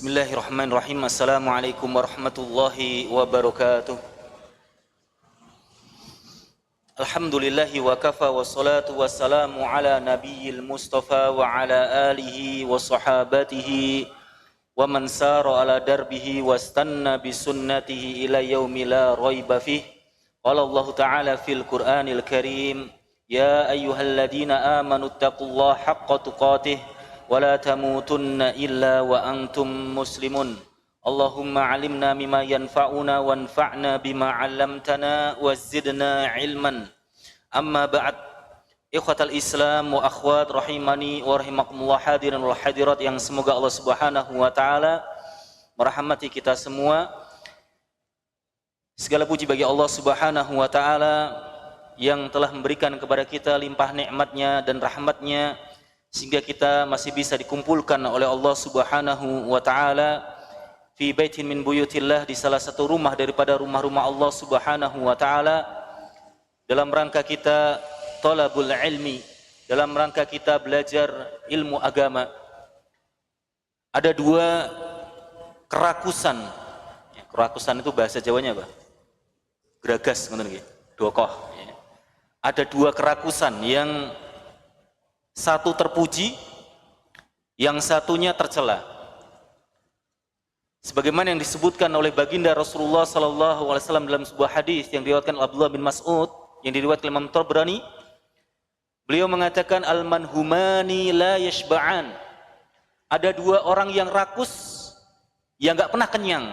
Bismillahirrahmanirrahim. Assalamualaikum warahmatullahi wabarakatuh. Alhamdulillahi wa kafa wa salatu wassalamu ala nabiyil mustafa wa ala alihi wa sahabatihi wa man sara ala darbihi wastanna bisunnatihi ila yaumi la raiba fih. Qala Allah ta'ala fil Qur'anil Karim, ya ayyuhalladzina amanu taqullaha haqqa tuqatih wa la tamutunna illa wa antum muslimun. Allahumma alimna mimma yanfa'una wanfa'na bima 'allamtana wa zidna ilman. Amma ba'd. Ikhwatal Islam wa akhwat rahimani wa rahimakumullah, hadirin wal hadirat yang semoga Allah Subhanahu wa taala merahmati kita semua. Segala puji bagi Allah Subhanahu wa taala yang telah memberikan kepada kita limpah nikmatnya dan rahmatnya sehingga kita masih bisa dikumpulkan oleh Allah Subhanahu wa taala fi baitin min buyutillah, di salah satu rumah daripada rumah-rumah Allah Subhanahu wa taala, dalam rangka kita talabul ilmi, dalam rangka kita belajar ilmu agama. Ada dua kerakusan. Kerakusan itu bahasa Jawanya apa? Geragas, ngoten nggih. Dokoh. Ada dua kerakusan, yang satu terpuji, yang satunya tercela. Sebagaimana yang disebutkan oleh baginda Rasulullah sallallahu alaihi wasallam dalam sebuah hadis yang diriwayatkan oleh Abdullah bin Mas'ud, yang diriwayatkan oleh Imam Tabrani, beliau mengatakan al-manhumani la yashba'an. Ada dua orang yang rakus yang enggak pernah kenyang.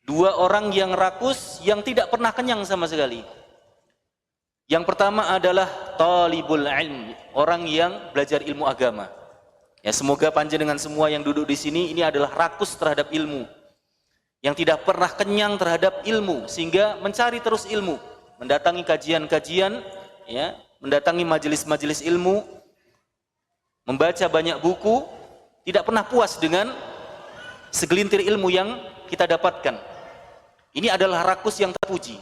Dua orang yang rakus yang tidak pernah kenyang sama sekali. Yang pertama adalah talibul ilm, orang yang belajar ilmu agama. Ya, semoga panjenengan semua yang duduk di sini ini adalah rakus terhadap ilmu, yang tidak pernah kenyang terhadap ilmu, sehingga mencari terus ilmu, mendatangi kajian-kajian, ya, mendatangi majelis-majelis ilmu, membaca banyak buku, tidak pernah puas dengan segelintir ilmu yang kita dapatkan. Ini adalah rakus yang terpuji.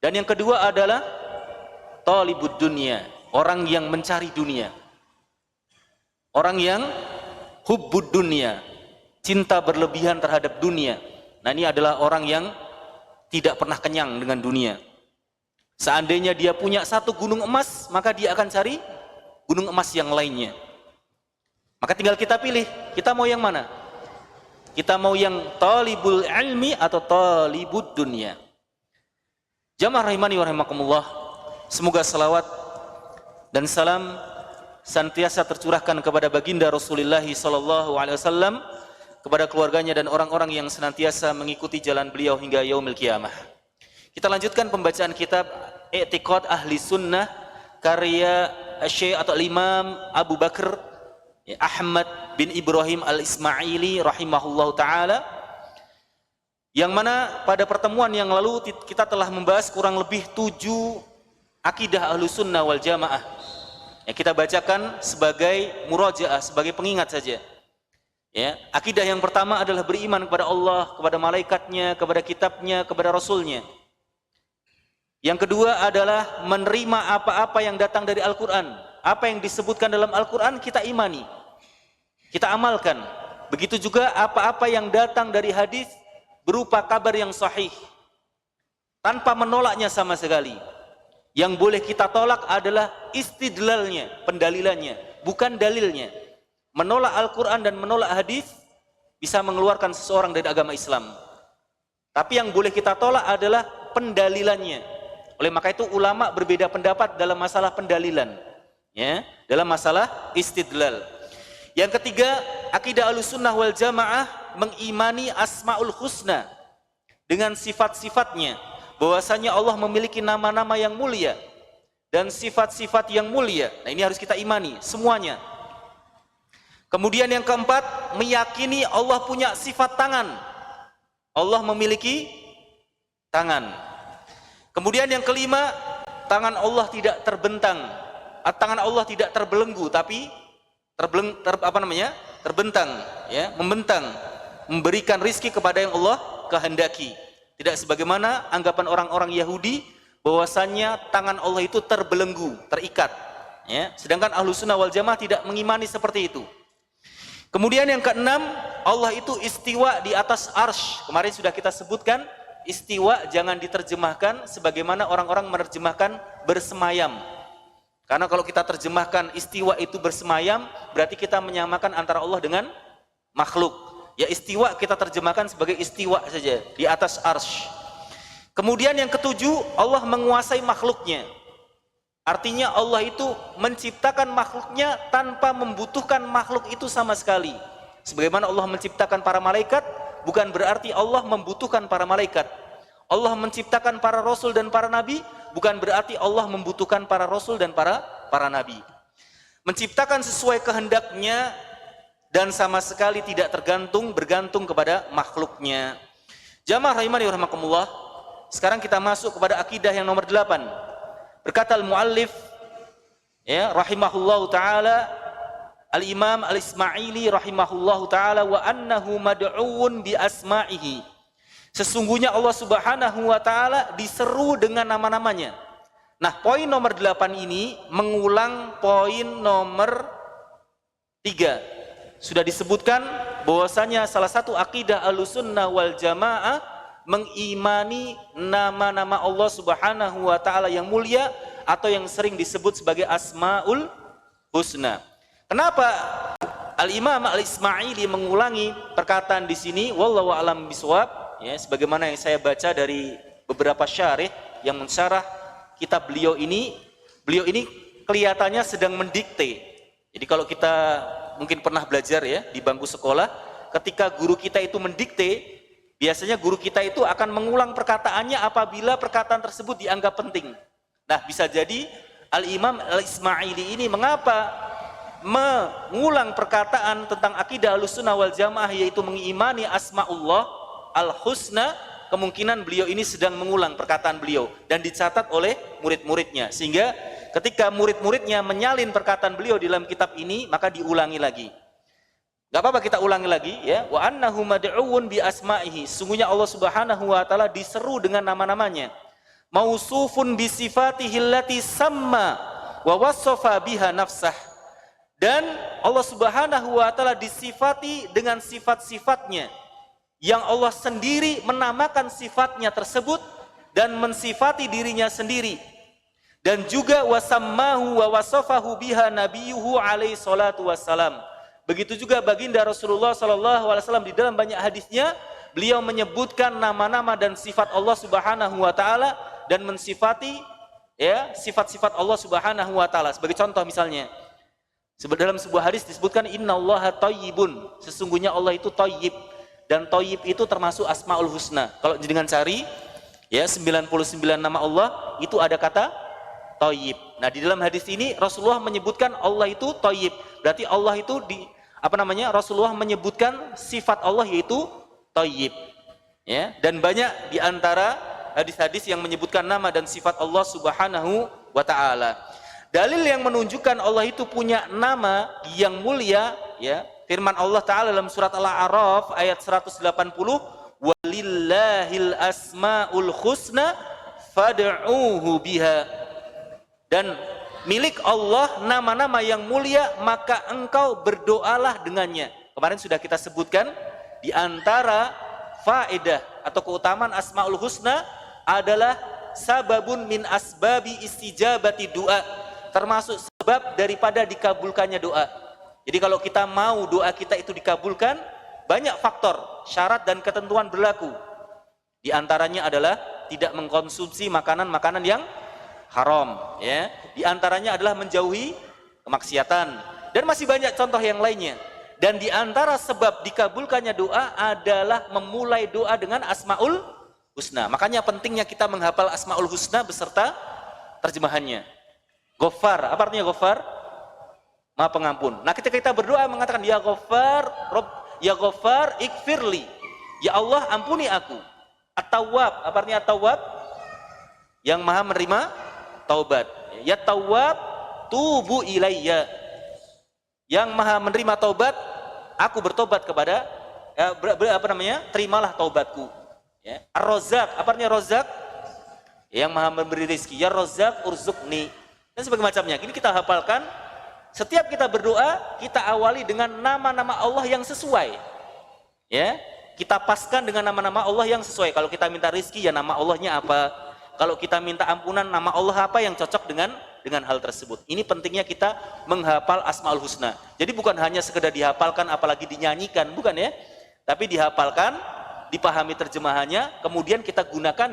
Dan yang kedua adalah talibud dunia, orang yang mencari dunia, orang yang hubbud dunia, cinta berlebihan terhadap dunia. Nah, ini adalah orang yang tidak pernah kenyang dengan dunia. Seandainya dia punya satu gunung emas, maka dia akan cari gunung emas yang lainnya. Maka tinggal kita pilih, kita mau yang mana? Kita mau yang talibul ilmi atau talibud dunia? Jamaah rahimani wa rahimakumullah, semoga salawat dan salam senantiasa tercurahkan kepada baginda Rasulullah sallallahu alaihi wasallam, kepada keluarganya dan orang-orang yang senantiasa mengikuti jalan beliau hingga yaumil qiyamah. Kita lanjutkan pembacaan kitab I'tiqad Ahli Sunnah karya Syekh atau Imam Abu Bakar Ahmad bin Ibrahim Al-Ismaili rahimahullahu taala, yang mana pada pertemuan yang lalu kita telah membahas kurang lebih 7 akidah Ahlus Sunnah wal Jamaah. Ya, kita bacakan sebagai murajaah, sebagai pengingat saja. Ya, akidah yang pertama adalah beriman kepada Allah, kepada malaikatnya, kepada kitabnya, kepada rasulnya. Yang kedua adalah menerima apa-apa yang datang dari Al-Quran. Apa yang disebutkan dalam Al-Quran kita imani, kita amalkan. Begitu juga apa-apa yang datang dari hadis berupa kabar yang sahih, tanpa menolaknya sama sekali. Yang boleh kita tolak adalah istidlalnya, pendalilannya, bukan dalilnya. Menolak Al-Quran dan menolak hadis bisa mengeluarkan seseorang dari agama Islam. Tapi yang boleh kita tolak adalah pendalilannya. Oleh maka itu ulama berbeda pendapat dalam masalah pendalilan, ya, dalam masalah istidlal. Yang ketiga, akidah Ahlussunnah wal Jamaah mengimani Asmaul Husna dengan sifat-sifatnya, bahwasanya Allah memiliki nama-nama yang mulia dan sifat-sifat yang mulia. Nah, ini harus kita imani semuanya. Kemudian yang keempat, meyakini Allah punya sifat tangan. Allah memiliki tangan. Kemudian yang kelima, tangan Allah tidak terbentang. Tangan Allah tidak terbelenggu, tapi terbentang, ya, membentang, memberikan rizki kepada yang Allah kehendaki. Tidak sebagaimana anggapan orang-orang Yahudi bahwasannya tangan Allah itu terbelenggu, terikat, ya. Sedangkan Ahlus Sunnah wal Jamaah tidak mengimani seperti itu. Kemudian yang keenam, Allah itu istiwa di atas arsy. Kemarin sudah kita sebutkan, istiwa jangan diterjemahkan sebagaimana orang-orang menerjemahkan bersemayam. Karena kalau kita terjemahkan istiwa itu bersemayam, berarti kita menyamakan antara Allah dengan makhluk. Ya, istiwa kita terjemahkan sebagai istiwa saja, di atas arsy. Kemudian yang ketujuh, Allah menguasai makhluknya. Artinya Allah itu menciptakan makhluknya tanpa membutuhkan makhluk itu sama sekali. Sebagaimana Allah menciptakan para malaikat, bukan berarti Allah membutuhkan para malaikat. Allah menciptakan para rasul dan para nabi, bukan berarti Allah membutuhkan para rasul dan para nabi. Menciptakan sesuai kehendaknya dan sama sekali tidak bergantung kepada makhluknya. Jamaah rahimani wa rahimakumullah. Sekarang kita masuk kepada akidah yang nomor 8. Berkata al-muallif ya rahimahullahu taala, al-Imam al-Ismaili rahimahullahu taala, wa annahu mad'uun bi asma'ihi. Sesungguhnya Allah Subhanahu wa taala diseru dengan nama-namanya. Nah, poin nomor 8 ini mengulang poin nomor 3. Sudah disebutkan bahwasanya salah satu akidah Ahlussunnah wal Jamaah mengimani nama-nama Allah Subhanahu wa taala yang mulia atau yang sering disebut sebagai Asmaul Husna. Kenapa Al-Imam Al-Ismaili mengulangi perkataan di sini? Wallahu a'lam bishawab. Ya, sebagaimana yang saya baca dari beberapa syarih yang mensyarah kitab beliau ini kelihatannya sedang mendikte. Jadi kalau kita mungkin pernah belajar ya di bangku sekolah, ketika guru kita itu mendikte, biasanya guru kita itu akan mengulang perkataannya apabila perkataan tersebut dianggap penting. Nah, bisa jadi Al-Imam Al-Ismaili ini mengapa mengulang perkataan tentang akidah Ahlussunnah wal Jamaah, yaitu mengimani asmaullah Al-Husna, kemungkinan beliau ini sedang mengulang perkataan beliau dan dicatat oleh murid-muridnya, sehingga ketika murid-muridnya menyalin perkataan beliau di dalam kitab ini, maka diulangi lagi. Gak apa-apa kita ulangi lagi ya. Wa annahu mad'uun bi asma'ihi. Sungguhnya Allah Subhanahu wa taala diseru dengan nama-namanya. Mausufun bi sifatihi allati samma wa wassafa biha nafsah. Dan Allah Subhanahu wa taala disifati dengan sifat-sifatnya yang Allah sendiri menamakan sifatnya tersebut dan mensifati dirinya sendiri. Dan juga wasammahu wa wasafahu biha nabiyuhu alaihi salatu wassalam. Begitu juga baginda Rasulullah sallallahu alaihi wasallam di dalam banyak hadisnya, beliau menyebutkan nama-nama dan sifat Allah Subhanahu wa taala dan mensifati ya sifat-sifat Allah Subhanahu wa taala. Sebagai contoh misalnya, dalam sebuah hadis disebutkan innallaha thayyibun, sesungguhnya Allah itu thayyib. Dan thayyib itu termasuk Asmaul Husna. Kalau dengan cari ya 99 nama Allah itu ada kata thayyib. Nah, di dalam hadis ini Rasulullah menyebutkan Allah itu thayyib. Berarti Allah itu Rasulullah menyebutkan sifat Allah yaitu thayyib. Ya, dan banyak di antara hadis-hadis yang menyebutkan nama dan sifat Allah Subhanahu wa taala. Dalil yang menunjukkan Allah itu punya nama yang mulia ya, firman Allah Ta'ala dalam surat Al-A'raf ayat 180, walillahil asma'ul husna fad'uuhu biha. Dan milik Allah nama-nama yang mulia, maka engkau berdoalah dengannya. Kemarin sudah kita sebutkan di antara faedah atau keutamaan Asma'ul Husna adalah sababun min asbabi istijabati doa, termasuk sebab daripada dikabulkannya doa. Jadi kalau kita mau doa kita itu dikabulkan, banyak faktor, syarat dan ketentuan berlaku. Di antaranya adalah tidak mengkonsumsi makanan-makanan yang haram, ya. Di antaranya adalah menjauhi kemaksiatan dan masih banyak contoh yang lainnya. Dan di antara sebab dikabulkannya doa adalah memulai doa dengan Asmaul Husna. Makanya pentingnya kita menghafal Asmaul Husna beserta terjemahannya. Ghaffar, apa artinya Ghaffar? Maha pengampun. Nah, ketika kita berdoa mengatakan ya Ghaffar, ya Ghaffar ikfirli, ya Allah ampuni aku. At-Tawwab, apa artinya At-Tawwab? Yang maha menerima taubat. Ya Tawwab tubu ilayya, yang maha menerima taubat, aku bertobat kepada terimalah taubatku. Ya. Ar-Razzaq, apa artinya Razzaq? Yang maha memberi rezeki. Ya Razzaq urzuqni, dan sebagainya macamnya. Ini kita hafalkan Setiap kita berdoa, kita awali dengan nama-nama Allah yang sesuai. Ya, kita paskan dengan nama-nama Allah yang sesuai. Kalau kita minta rizki, ya nama Allahnya apa? Kalau kita minta ampunan, nama Allah apa yang cocok dengan hal tersebut. Ini pentingnya kita menghafal Asmaul Husna. Jadi bukan hanya sekedar dihafalkan, apalagi dinyanyikan, bukan ya? Tapi dihafalkan, dipahami terjemahannya, kemudian kita gunakan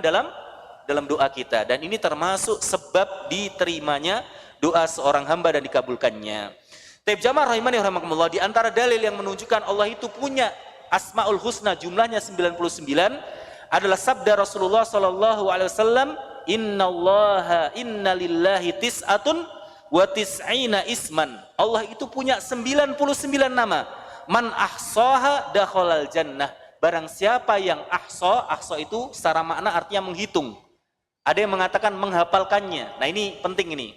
dalam doa kita. Dan ini termasuk sebab diterimanya doa seorang hamba dan dikabulkannya. Taib jamaah rahimani rahimakumullah, di antara dalil yang menunjukkan Allah itu punya Asmaul Husna jumlahnya 99 adalah sabda Rasulullah sallallahu alaihi wasallam, inna lillahi tis'atun wa tis'ina isman. Allah itu punya 99 nama. Man ahsaha dakhalal jannah. Barang siapa yang ahsa itu secara makna artinya menghitung. Ada yang mengatakan menghafalkannya. Nah, ini penting ini.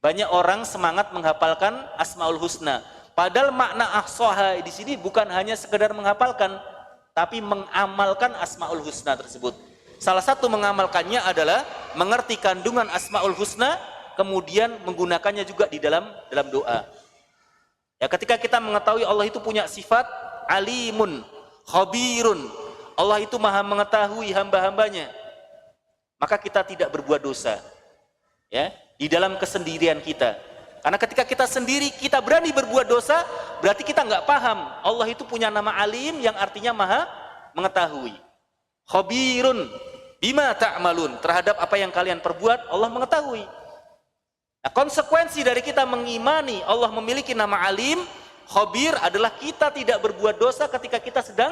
Banyak orang semangat menghafalkan Asmaul Husna. Padahal makna ahsaha di sini bukan hanya sekedar menghafalkan, tapi mengamalkan Asmaul Husna tersebut. Salah satu mengamalkannya adalah mengerti kandungan Asmaul Husna, kemudian menggunakannya juga di dalam doa. Ya, ketika kita mengetahui Allah itu punya sifat alimun, khabirun, Allah itu maha mengetahui hamba-hambanya, maka kita tidak berbuat dosa. Ya, di dalam kesendirian kita. Karena ketika kita sendiri, kita berani berbuat dosa, berarti kita nggak paham. Allah itu punya nama alim yang artinya maha mengetahui. Khabirun bima ta'malun, terhadap apa yang kalian perbuat, Allah mengetahui. Nah, konsekuensi dari kita mengimani Allah memiliki nama alim, khabir adalah kita tidak berbuat dosa ketika kita sedang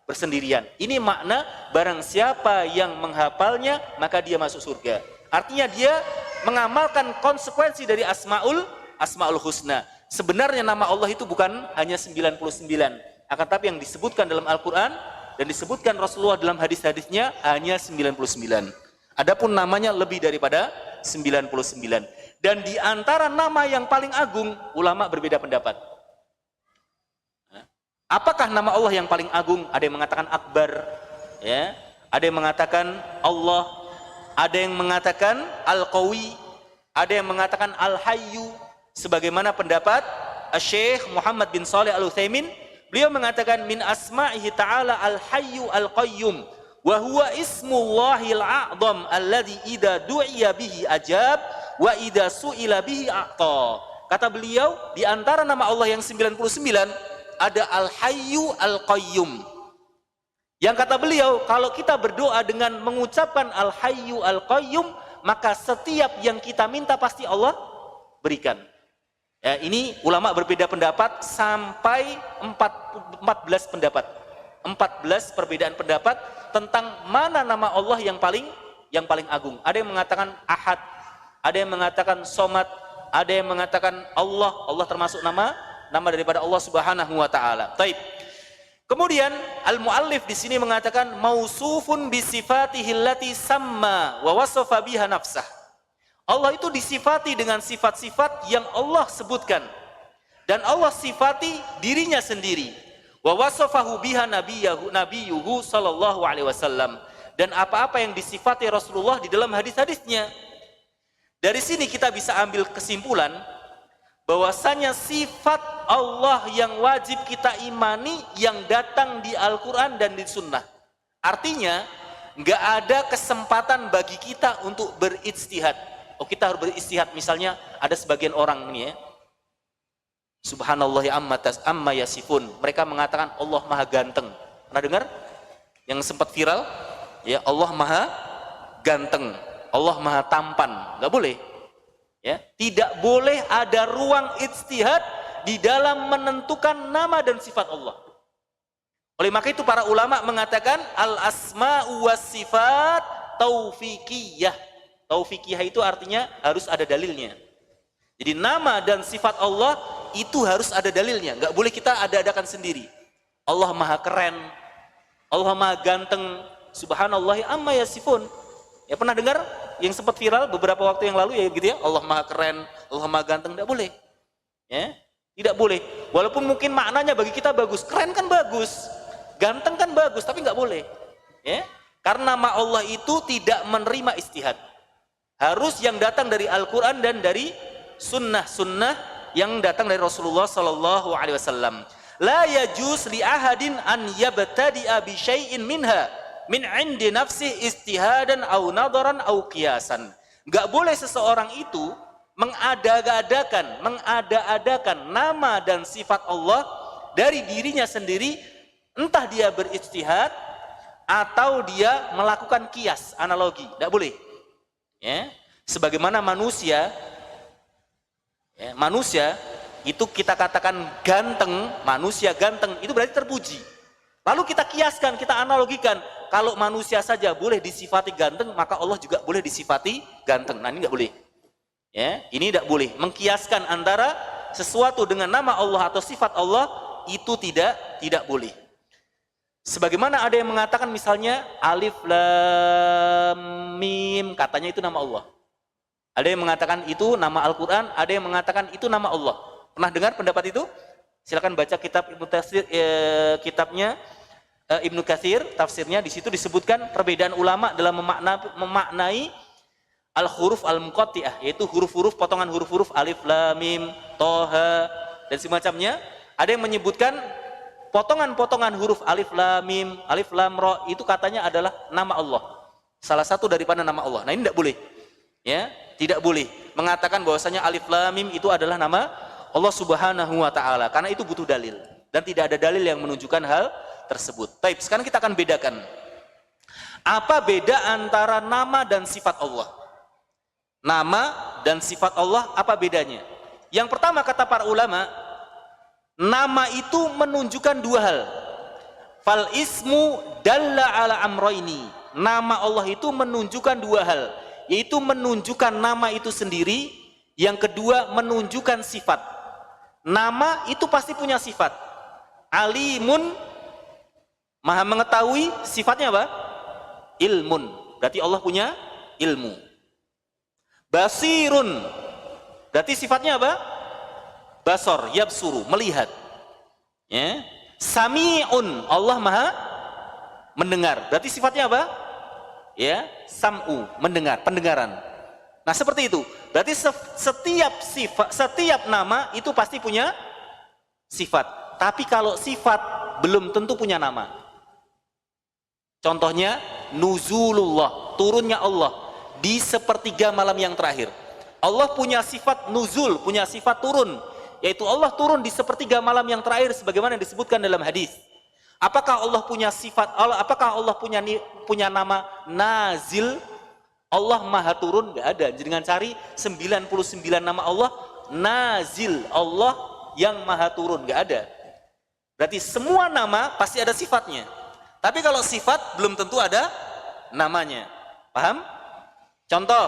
bersendirian. Ini makna barang siapa yang menghafalnya, maka dia masuk surga. Artinya dia mengamalkan konsekuensi dari Asmaul Husna. Sebenarnya nama Allah itu bukan hanya 99, akan tapi yang disebutkan dalam Al-Quran dan disebutkan Rasulullah dalam hadis-hadisnya hanya 99. Adapun namanya lebih daripada 99. Dan di antara nama yang paling agung, ulama berbeda pendapat. Apakah nama Allah yang paling agung? Ada yang mengatakan Akbar, ya. Ada yang mengatakan Allah, ada yang mengatakan Al-Qawi, ada yang mengatakan Al-Hayyu. Sebagaimana pendapat Syekh Muhammad bin Shalih Al-Utsaimin, beliau mengatakan min asma'ihi ta'ala Al-Hayyu Al-Qayyum wa huwa ismullahil a'zam alladzi idza du'iya bihi ajab wa idza su'ila bihi a'ta. Kata beliau, di antara nama Allah yang 99 ada Al-Hayyu Al-Qayyum. Yang kata beliau, kalau kita berdoa dengan mengucapkan Al-Hayyu Al-Qayyum, maka setiap yang kita minta pasti Allah berikan. Ya, ini ulama berbeda pendapat sampai 14 pendapat. 14 perbedaan pendapat tentang mana nama Allah yang paling agung. Ada yang mengatakan Ahad, ada yang mengatakan Somad, ada yang mengatakan Allah. Allah termasuk nama daripada Allah Subhanahu wa taala. Taib. Kemudian al-muallif di sini mengatakan mausufun bi sifatihi allati samma wa wasafa biha nafsah. Allah itu disifati dengan sifat-sifat yang Allah sebutkan dan Allah sifati dirinya sendiri. Wa wasafahu biha nabiyuhu sallallahu alaihi wasallam, dan apa-apa yang disifati Rasulullah di dalam hadis-hadisnya. Dari sini kita bisa ambil kesimpulan bahwasanya sifat Allah yang wajib kita imani yang datang di Al-Quran dan di Sunnah. Artinya nggak ada kesempatan bagi kita untuk berijtihad. Oh, kita harus berijtihad. Misalnya ada sebagian orang ini ya, Subhanallah amma yasifun, mereka mengatakan Allah maha ganteng. Pernah dengar yang sempat viral? Ya, Allah maha ganteng, Allah maha tampan. Nggak boleh. Ya, tidak boleh ada ruang ijtihad di dalam menentukan nama dan sifat Allah. Oleh maka itu para ulama mengatakan al-asma'u was sifat taufiqiyah. Taufiqiyah itu artinya harus ada dalilnya. Jadi nama dan sifat Allah itu harus ada dalilnya. Nggak boleh kita ada-adakan sendiri. Allah maha keren, Allah maha ganteng, subhanallah amma yasifun. Ya, pernah dengar yang sempat viral beberapa waktu yang lalu ya gitu ya, Allah maha keren, Allah maha ganteng. Tidak boleh. Ya, tidak boleh. Walaupun mungkin maknanya bagi kita bagus, keren kan bagus, ganteng kan bagus, tapi nggak boleh. Ya, karena nama Allah itu tidak menerima istihad. Harus yang datang dari Al-Quran dan dari sunnah yang datang dari Rasulullah sallallahu alaihi wasallam. La yajuz li ahadin an yabtadi'a bi syai'in minha min 'indi nafsihi istihadan aw nadaran aw qiyasan. Enggak boleh seseorang itu mengada-adakan nama dan sifat Allah dari dirinya sendiri, entah dia berijtihad atau dia melakukan kias, analogi. Enggak boleh. Ya. Sebagaimana manusia itu kita katakan ganteng, manusia ganteng itu berarti terpuji. Lalu kita kiaskan, kita analogikan, kalau manusia saja boleh disifati ganteng, maka Allah juga boleh disifati ganteng. Nah, ini enggak boleh. Ya, ini tidak boleh. Mengkiaskan antara sesuatu dengan nama Allah atau sifat Allah itu tidak boleh. Sebagaimana ada yang mengatakan misalnya alif lam mim, katanya itu nama Allah. Ada yang mengatakan itu nama Al-Quran, ada yang mengatakan itu nama Allah. Pernah dengar pendapat itu? Silakan baca kitab Ibnu Katsir, kitabnya Ibnu Katsir, tafsirnya. Di situ disebutkan perbedaan ulama dalam memaknai al-huruf al-muqatti'ah, yaitu huruf-huruf, potongan huruf-huruf alif lam mim, toha dan semacamnya. Ada yang menyebutkan potongan-potongan huruf alif lam mim, alif lam ra itu katanya adalah nama Allah. Salah satu daripada nama Allah. Nah, ini tidak boleh. Ya, tidak boleh mengatakan bahwasanya alif lam mim itu adalah nama Allah Subhanahu wa taala, karena itu butuh dalil dan tidak ada dalil yang menunjukkan hal tersebut. Baik, sekarang kita akan bedakan. Apa beda antara nama dan sifat Allah? Nama dan sifat Allah apa bedanya? Yang pertama kata para ulama, nama itu menunjukkan dua hal. Fal ismu dalla ala amroini. Nama Allah itu menunjukkan dua hal, yaitu menunjukkan nama itu sendiri, yang kedua menunjukkan sifat. Nama itu pasti punya sifat. Alimun, maha mengetahui, sifatnya apa? Ilmun, berarti Allah punya ilmu. Basirun, berarti sifatnya apa? Basor, yabsuru, melihat. Ya. Sami'un, Allah maha mendengar, berarti sifatnya apa? Ya, sam'u, mendengar, pendengaran. Nah, seperti itu. Berarti setiap nama itu pasti punya sifat. Tapi kalau sifat belum tentu punya nama. Contohnya nuzulullah, turunnya Allah di sepertiga malam yang terakhir. Allah punya sifat nuzul, punya sifat turun, yaitu Allah turun di sepertiga malam yang terakhir sebagaimana yang disebutkan dalam hadis. Apakah Allah punya sifat Allah? Apakah Allah punya nama nazil? Allah maha turun? Enggak ada. Jangan cari 99 nama Allah nazil, Allah yang maha turun, enggak ada. Berarti semua nama pasti ada sifatnya. Tapi kalau sifat belum tentu ada namanya. Paham? Contoh,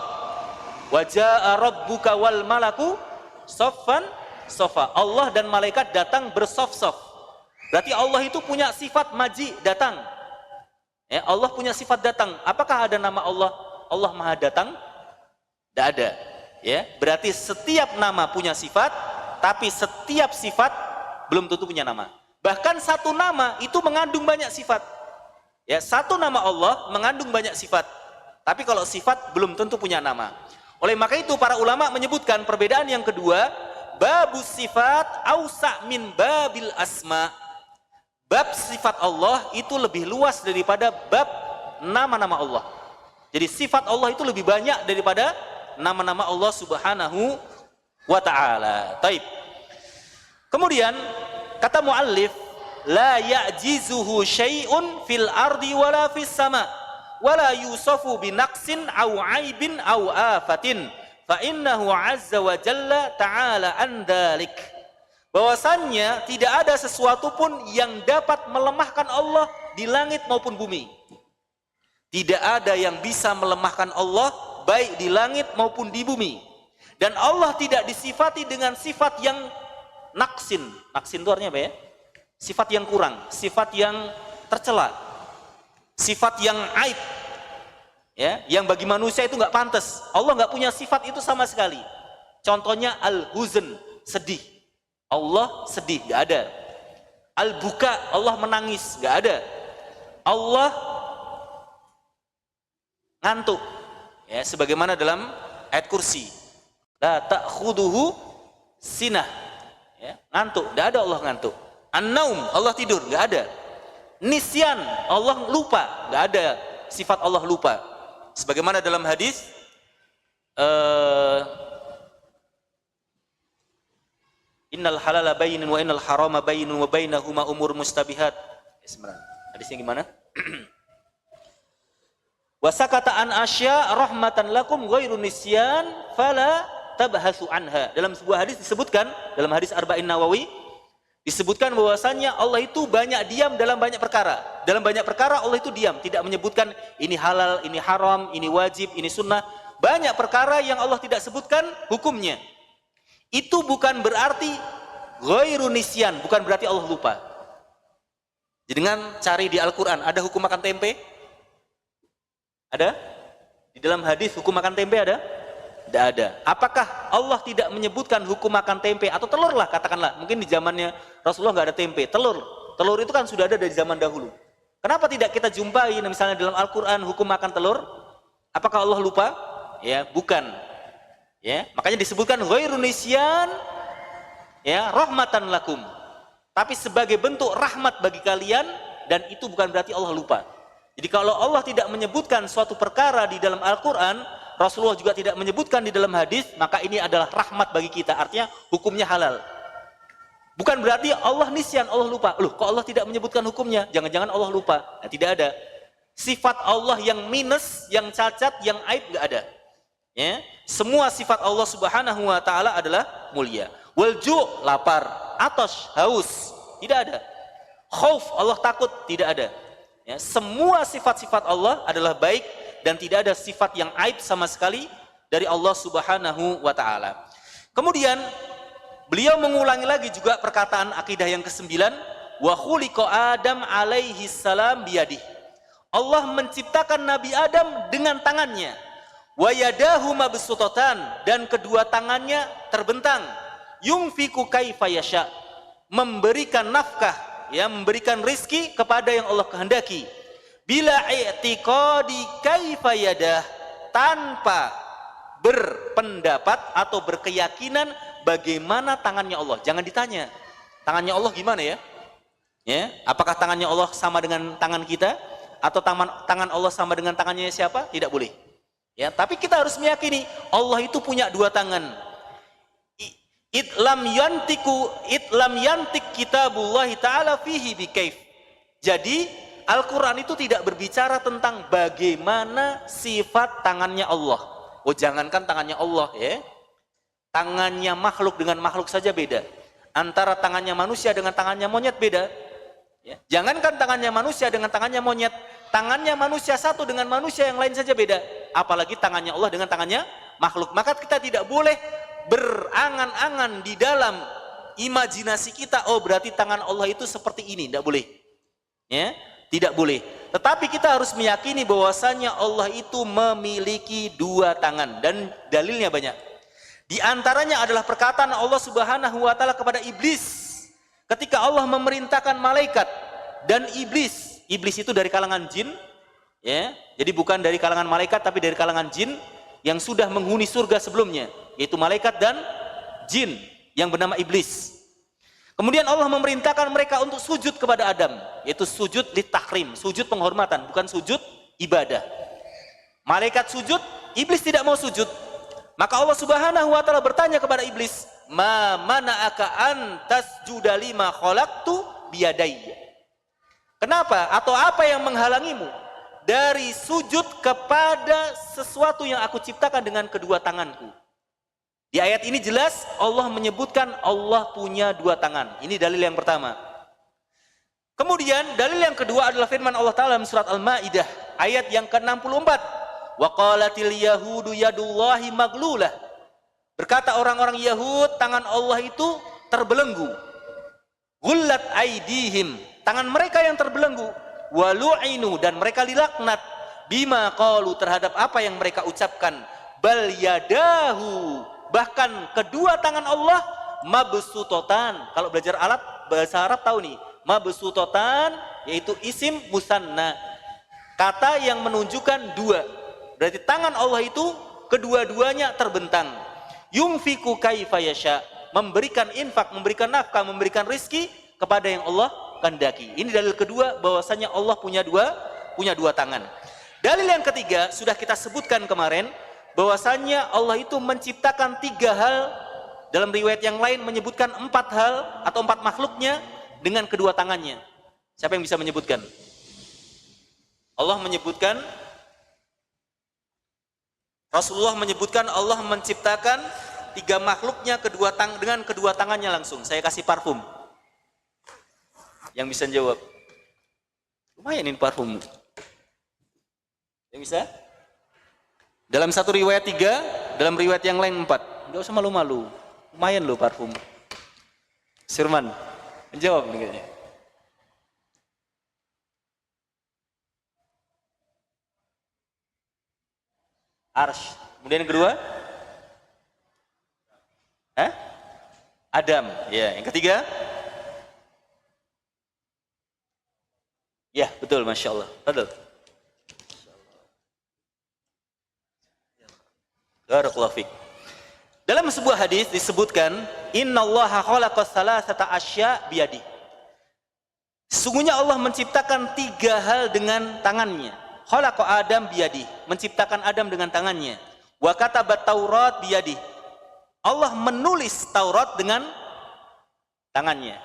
wajaa rabbuka wal malaku soffan sofa. Allah dan malaikat datang bersof-sof. Berarti Allah itu punya sifat maji, datang. Ya, Allah punya sifat datang. Apakah ada nama Allah? Allah maha datang? Tidak ada. Ya, berarti setiap nama punya sifat, tapi setiap sifat belum tentu punya nama. Bahkan satu nama itu mengandung banyak sifat. Ya, satu nama Allah mengandung banyak sifat. Tapi kalau sifat belum tentu punya nama. Oleh maka itu para ulama menyebutkan perbedaan yang kedua, babus sifat ausa min babil asma. Bab sifat Allah itu lebih luas daripada bab nama-nama Allah. Jadi sifat Allah itu lebih banyak daripada nama-nama Allah Subhanahu wa ta'ala. Taib. Kemudian kata muallif, la ya'jizuhu syai'un fil ardi wala fis sama wala yusafu binaqsin aw aibin aw afatin fa innahu azza wa jalla ta'ala an dzalik. Bahwasannya tidak ada sesuatu pun yang dapat melemahkan Allah di langit maupun bumi. Tidak ada yang bisa melemahkan Allah baik di langit maupun di bumi. Dan Allah tidak disifati dengan sifat yang naksin. Naksin itu artinya apa ya? Sifat yang kurang, sifat yang tercela, sifat yang aib. Ya, yang bagi manusia itu nggak pantas. Allah nggak punya sifat itu sama sekali. Contohnya al-huzn, sedih. Allah sedih, nggak ada. Al-buka, Allah menangis, nggak ada. Allah ngantuk, ya, sebagaimana dalam ayat kursi, la ta'khuduhu sinah, ya, ngantuk, tidak ada Allah ngantuk. An-naum, Allah tidur, nggak ada. Nisyan, Allah lupa, nggak ada sifat Allah lupa. Sebagaimana dalam hadis innal halala bayyinun wa innal harama bayyinun wa bainahuma umur mustabihat. Hadisnya gimana? Wa sakata an asya rahmatan lakum ghairu nisyan fala tabhasu anha. Dalam sebuah hadis disebutkan, dalam hadis Arba'in Nawawi disebutkan bahwasannya Allah itu banyak diam dalam banyak perkara. Dalam banyak perkara Allah itu diam, tidak menyebutkan ini halal, ini haram, ini wajib, ini sunnah. Banyak perkara yang Allah tidak sebutkan hukumnya. Itu bukan berarti ghairu nisyan, bukan berarti Allah lupa. Jadi dengan cari di Al-Quran, ada hukum makan tempe? Ada? Di dalam hadis hukum makan tempe ada? Tidak ada. Apakah Allah tidak menyebutkan hukum makan tempe atau telur lah katakanlah? Mungkin di zamannya Rasulullah nggak ada tempe, telur. Telur itu kan sudah ada dari zaman dahulu. Kenapa tidak kita jumpai misalnya dalam Al-Quran hukum makan telur? Apakah Allah lupa? Ya, bukan. Ya, makanya disebutkan ghairu nisyan, ya, rahmatan lakum. Tapi sebagai bentuk rahmat bagi kalian, dan itu bukan berarti Allah lupa. Jadi kalau Allah tidak menyebutkan suatu perkara di dalam Al-Quran, Rasulullah juga tidak menyebutkan di dalam hadis, maka ini adalah rahmat bagi kita. Artinya hukumnya halal. Bukan berarti Allah nisyan, Allah lupa. Loh, kok Allah tidak menyebutkan hukumnya? Jangan-jangan Allah lupa. Nah, tidak ada. Sifat Allah yang minus, yang cacat, yang aib nggak ada. Ya, semua sifat Allah Subhanahu wa taala adalah mulia. Walju, lapar, atas, haus, tidak ada. Khauf, Allah takut, tidak ada. Ya, semua sifat-sifat Allah adalah baik dan tidak ada sifat yang aib sama sekali dari Allah Subhanahu wa taala. Kemudian beliau mengulangi lagi juga perkataan akidah yang ke-9, wa khuliqa Adam alaihi salam biyadih. Allah menciptakan Nabi Adam dengan tangannya. Wa yadahu mabsutatan, dan kedua tangannya terbentang. Yunfiku kaifa yasha, memberikan nafkah, ya, memberikan rizki kepada yang Allah kehendaki. Bila i'tiqadi kaifa yadah, tanpa berpendapat atau berkeyakinan bagaimana tangannya Allah. Jangan ditanya tangannya Allah gimana ya? Ya, apakah tangannya Allah sama dengan tangan kita atau tangan Allah sama dengan tangannya siapa? Tidak boleh. Ya, tapi kita harus meyakini Allah itu punya dua tangan. Itlam yantik kitabullah ta'ala fihi bikaif. Jadi Al-Quran itu tidak berbicara tentang bagaimana sifat tangannya Allah. Oh, jangankan tangannya Allah, ya. Tangannya makhluk dengan makhluk saja beda. Antara tangannya manusia dengan tangannya monyet beda. Ya. Jangankan tangannya manusia dengan tangannya monyet, tangannya manusia satu dengan manusia yang lain saja beda. Apalagi tangannya Allah dengan tangannya makhluk. Maka kita tidak boleh berangan-angan di dalam imajinasi kita, oh berarti tangan Allah itu seperti ini, tidak boleh. Ya, tidak boleh. Tetapi kita harus meyakini bahwasanya Allah itu memiliki dua tangan dan dalilnya banyak. Di antaranya adalah perkataan Allah Subhanahu wa taala kepada iblis. Ketika Allah memerintahkan malaikat dan iblis itu dari kalangan jin, ya. Jadi bukan dari kalangan malaikat tapi dari kalangan jin yang sudah menghuni surga sebelumnya, yaitu malaikat dan jin yang bernama iblis. Kemudian Allah memerintahkan mereka untuk sujud kepada Adam, yaitu sujud litahrim, sujud penghormatan, bukan sujud ibadah. Malaikat sujud, iblis tidak mau sujud. Maka Allah Subhanahu wa taala bertanya kepada iblis, "Ma mana'aka an tasjuda lima khalaqtu biyadayya?" Kenapa atau apa yang menghalangimu dari sujud kepada sesuatu yang aku ciptakan dengan kedua tanganku? Di ayat ini jelas Allah menyebutkan Allah punya dua tangan. Ini dalil yang pertama. Kemudian dalil yang kedua adalah firman Allah Ta'ala dalam surat Al-Ma'idah ayat yang ke-64. Wa qalatil yahudu yadullahi maglulah. Berkata orang-orang Yahud, tangan Allah itu terbelenggu. Gullat aidihim, tangan mereka yang terbelenggu. Walu'inu, dan mereka dilaknat. Bima qalu, terhadap apa yang mereka ucapkan. Bal yadahu, bahkan kedua tangan Allah mabsutotan. Kalau belajar alat bahasa Arab tahu nih, mabsutotan yaitu isim musanna, kata yang menunjukkan dua. Berarti tangan Allah itu kedua-duanya terbentang. Yunfiku kaifa yasha, memberikan infak, memberikan nafkah, memberikan rizki kepada yang Allah kehendaki. Ini dalil kedua bahwasanya Allah punya dua tangan. Dalil yang ketiga sudah kita sebutkan kemarin, bahwasanya Allah itu menciptakan 3 hal, dalam riwayat yang lain menyebutkan 4 hal atau 4 makhluknya dengan kedua tangannya. Siapa yang bisa menyebutkan? Allah menyebutkan, Rasulullah menyebutkan Allah menciptakan 3 makhluknya dengan kedua tangannya langsung. Saya kasih parfum. Yang bisa jawab. Lumayan ini parfum. Yang bisa? Dalam satu riwayat 3, dalam riwayat yang lain 4. Enggak usah malu-malu. Lumayan loh parfum. Sirman, menjawab nih kayaknya. Arsh. Kemudian yang kedua? Adam. Ya, yang ketiga? Ya, betul, Masya Allah. Betul. Barakallahu fiik. Dalam sebuah hadis disebutkan, innallaha khalaqa salasata asya biyadi. Sesungguhnya Allah menciptakan 3 hal dengan tangannya. Khalaqa Adam biyadi, menciptakan Adam dengan tangannya. Wa katabat Taurat biyadi. Allah menulis Taurat dengan tangannya.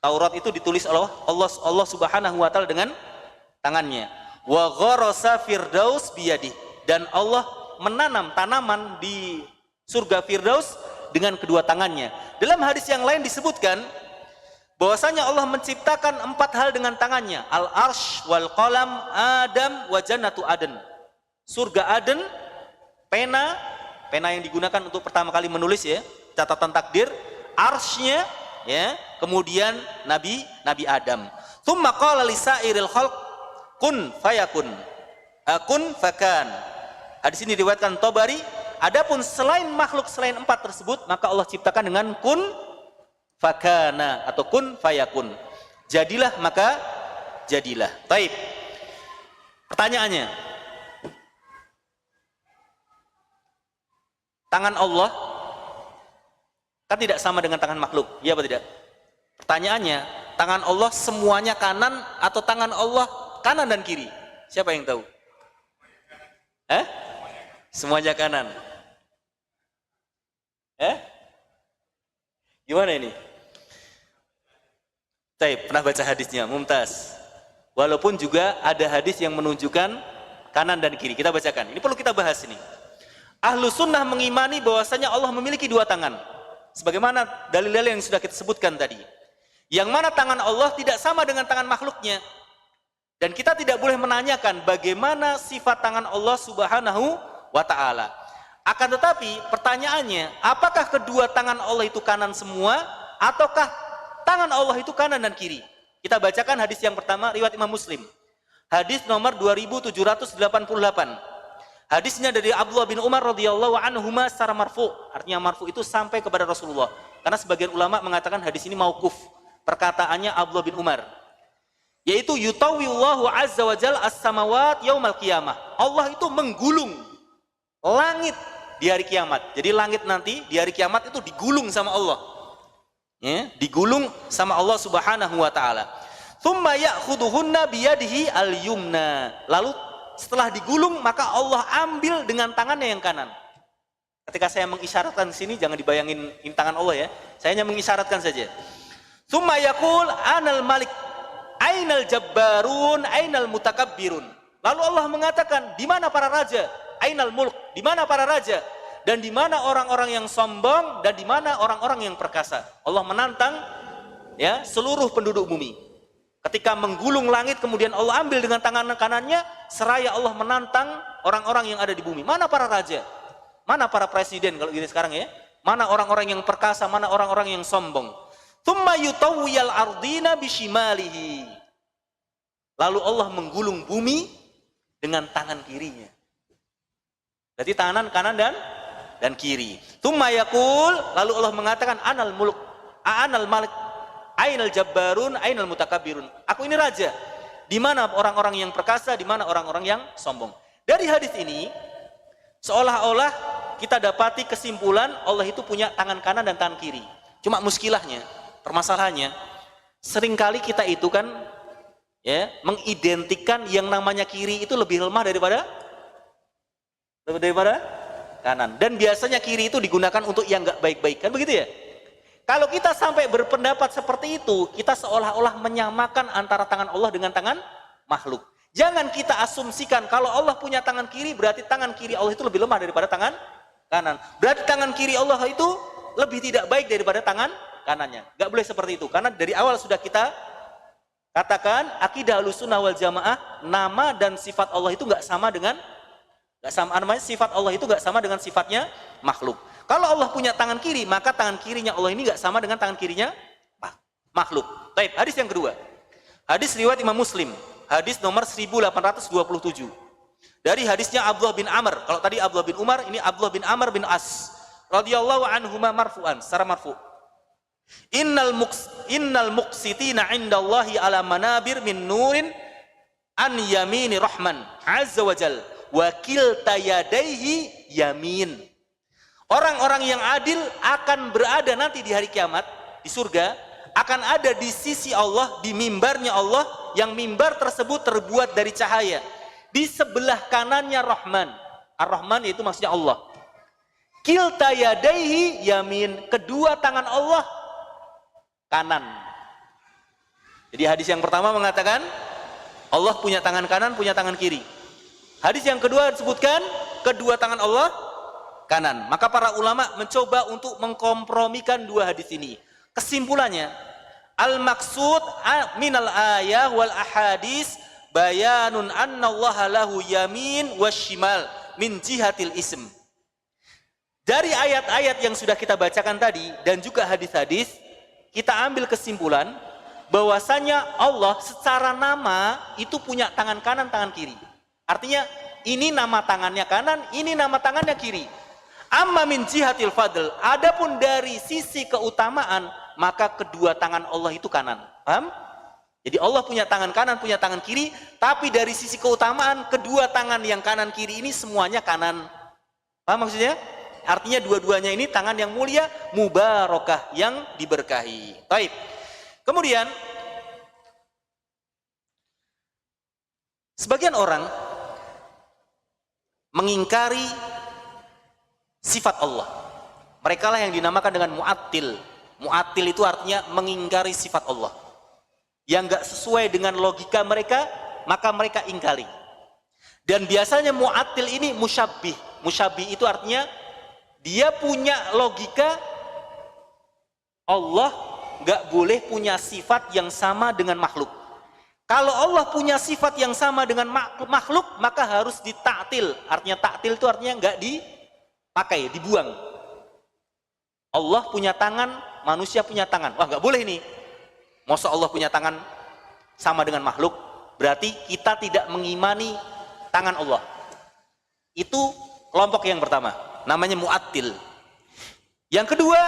Taurat itu ditulis oleh Allah Subhanahu wa taala dengan tangannya. Wa gharasa Firdaus biyadi, dan Allah menanam tanaman di surga Firdaus dengan kedua tangannya. Dalam hadis yang lain disebutkan bahwasanya Allah menciptakan 4 hal dengan tangannya. Al-Arsh wal Qalam, Adam wa Jannatu Aden. Surga Aden, pena yang digunakan untuk pertama kali menulis ya, catatan takdir, arshnya ya, kemudian Nabi Adam. Tsumma qala li sa'iril khalq kun fayakun. Kun fakan. Hadis ini diriwayatkan Tabari. Adapun selain makhluk selain 4 tersebut, maka Allah ciptakan dengan kun fakana atau kun fayakun. Jadilah maka jadilah. Baik. Pertanyaannya, tangan Allah kan tidak sama dengan tangan makhluk, iya atau tidak? Pertanyaannya, tangan Allah semuanya kanan atau tangan Allah kanan dan kiri? Siapa yang tahu? Semuanya kanan. Gimana ini? Saya pernah baca hadisnya, Mumtaz. Walaupun juga ada hadis yang menunjukkan kanan dan kiri. Kita bacakan. Ini perlu kita bahas ini. Ahlu sunnah mengimani bahwasanya Allah memiliki 2 tangan. Sebagaimana dalil-dalil yang sudah kita sebutkan tadi. Yang mana tangan Allah tidak sama dengan tangan makhluknya. Dan kita tidak boleh menanyakan bagaimana sifat tangan Allah Subhanahu wa ta'ala. Akan tetapi pertanyaannya, apakah kedua tangan Allah itu kanan semua, ataukah tangan Allah itu kanan dan kiri? Kita bacakan hadis yang pertama, riwayat Imam Muslim. Hadis nomor 2788. Hadisnya dari Abdullah bin Umar radhiyallahu anhuma secara marfu. Artinya marfu itu sampai kepada Rasulullah. Karena sebagian ulama mengatakan hadis ini mauquf. Perkataannya Abdullah bin Umar. Yaitu yutawwillahu azza wa jalla as-samawat yaumal qiyamah. Allah itu menggulung langit di hari kiamat. Jadi langit nanti di hari kiamat itu digulung sama Allah. Ya, digulung sama Allah Subhanahu wa taala. Tsumma ya'khuduhunna biyadihi al-yumna. Lalu setelah digulung maka Allah ambil dengan tangannya yang kanan. Ketika saya mengisyaratkan sini jangan dibayangin tangan Allah ya. Saya hanya mengisyaratkan saja. Tsumma yaqul anal malik ainal jabbarun ainal mutakabbirun. Lalu Allah mengatakan, di mana para raja? Ainal mulk, di mana para raja? Dan di mana orang-orang yang sombong dan di mana orang-orang yang perkasa? Allah menantang ya seluruh penduduk bumi. Ketika menggulung langit kemudian Allah ambil dengan tangan kanannya, seraya Allah menantang orang-orang yang ada di bumi. Mana para raja? Mana para presiden kalau gini sekarang ya? Mana orang-orang yang perkasa, mana orang-orang yang sombong? Tsumma yutawwiyal ardina bishimalihi. Lalu Allah menggulung bumi dengan tangan kirinya. Berarti tangan kanan dan kiri. Tsumma yaqul, lalu Allah mengatakan anal mulk, anal malik, ainal jabbarun, ainal mutakabbirun. Aku ini raja. Di mana orang-orang yang perkasa, di mana orang-orang yang sombong. Dari hadis ini seolah-olah kita dapati kesimpulan Allah itu punya tangan kanan dan tangan kiri. Cuma muskilahnya, permasalahannya, seringkali kita itu kan ya mengidentikan yang namanya kiri itu lebih lemah daripada kanan. Dan biasanya kiri itu digunakan untuk yang nggak baik-baik, kan begitu ya? Kalau kita sampai berpendapat seperti itu, kita seolah-olah menyamakan antara tangan Allah dengan tangan makhluk. Jangan kita asumsikan kalau Allah punya tangan kiri, berarti tangan kiri Allah itu lebih lemah daripada tangan kanan. Berarti tangan kiri Allah itu lebih tidak baik daripada tangan kanannya. Gak boleh seperti itu, karena dari awal sudah kita katakan akidah Ahlussunnah wal Jamaah, nama dan sifat Allah itu gak sama dengan sifat Allah itu gak sama dengan sifatnya makhluk. Kalau Allah punya tangan kiri, maka tangan kirinya Allah ini gak sama dengan tangan kirinya makhluk. Baik, hadis yang kedua. Hadis riwayat Imam Muslim. Hadis nomor 1827. Dari hadisnya Abdullah bin Amr. Kalau tadi Abdullah bin Umar, ini Abdullah bin Amr bin As radhiyallahu anhuma marfu'an, secara marfu'. Innal muqsitina 'indallahi ala manabir min nurin an yamini rahman azza wa jal wa kilta yadayhi yamin. Orang-orang yang adil akan berada nanti di hari kiamat di surga, akan ada di sisi Allah, di mimbarnya Allah, yang mimbar tersebut terbuat dari cahaya. Di sebelah kanannya Rahman. Ar-Rahman yaitu maksudnya Allah. Kilta yadaihi yamin, kedua tangan Allah kanan. Jadi hadis yang pertama mengatakan Allah punya tangan kanan, punya tangan kiri. Hadis yang kedua disebutkan kedua tangan Allah kanan. Maka para ulama mencoba untuk mengkompromikan dua hadis ini. Kesimpulannya, al-maksud minal ayah wal ahadis bayanun annallaha lahu yamin washimal min jihatil ism. Dari ayat-ayat yang sudah kita bacakan tadi dan juga hadis-hadis, kita ambil kesimpulan bahwasanya Allah secara nama itu punya tangan kanan, tangan kiri. Artinya ini nama tangannya kanan, ini nama tangannya kiri. Amma min jihatil fadl, adapun dari sisi keutamaan, maka kedua tangan Allah itu kanan. Paham? Jadi Allah punya tangan kanan, punya tangan kiri, tapi dari sisi keutamaan, kedua tangan yang kanan kiri ini semuanya kanan. Paham maksudnya? Artinya dua-duanya ini tangan yang mulia, mubarakah, yang diberkahi. Baik. Kemudian sebagian orang mengingkari sifat Allah. Mereka lah yang dinamakan dengan mu'attil. Mu'attil itu artinya mengingkari sifat Allah. Yang gak sesuai dengan logika mereka, maka mereka ingkari. Dan biasanya mu'attil ini musyabbih. Musyabbih itu artinya dia punya logika Allah gak boleh punya sifat yang sama dengan makhluk. Kalau Allah punya sifat yang sama dengan makhluk, maka harus ditaktil. Artinya taktil itu artinya gak dipakai, dibuang. Allah punya tangan, manusia punya tangan. Wah, nggak boleh nih. Masa Allah punya tangan sama dengan makhluk? Berarti kita tidak mengimani tangan Allah. Itu kelompok yang pertama, namanya mu'attil. Yang kedua,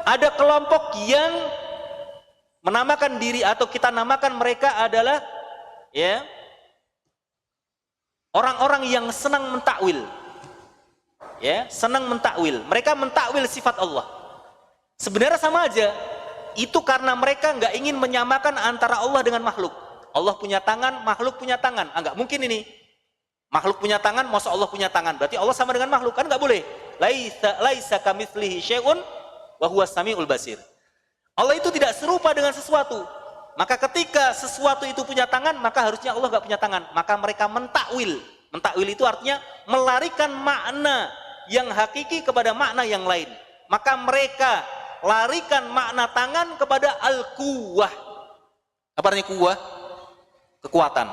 ada kelompok yang menamakan diri atau kita namakan mereka adalah ya orang-orang yang senang mentakwil. Ya, senang mentakwil. Mereka mentakwil sifat Allah. Sebenarnya sama aja. Itu karena mereka nggak ingin menyamakan antara Allah dengan makhluk. Allah punya tangan, makhluk punya tangan. Nggak mungkin ini. Makhluk punya tangan, masa Allah punya tangan? Berarti Allah sama dengan makhluk, kan nggak boleh. Laisa kamitslihi syai'un wa huwas samiul basir. Allah itu tidak serupa dengan sesuatu. Maka ketika sesuatu itu punya tangan, maka harusnya Allah nggak punya tangan. Maka mereka mentakwil. Mentakwil itu artinya melarikan makna yang hakiki kepada makna yang lain. Maka mereka larikan makna tangan kepada al-quwwah. Apa artinya quwwah? Kekuatan.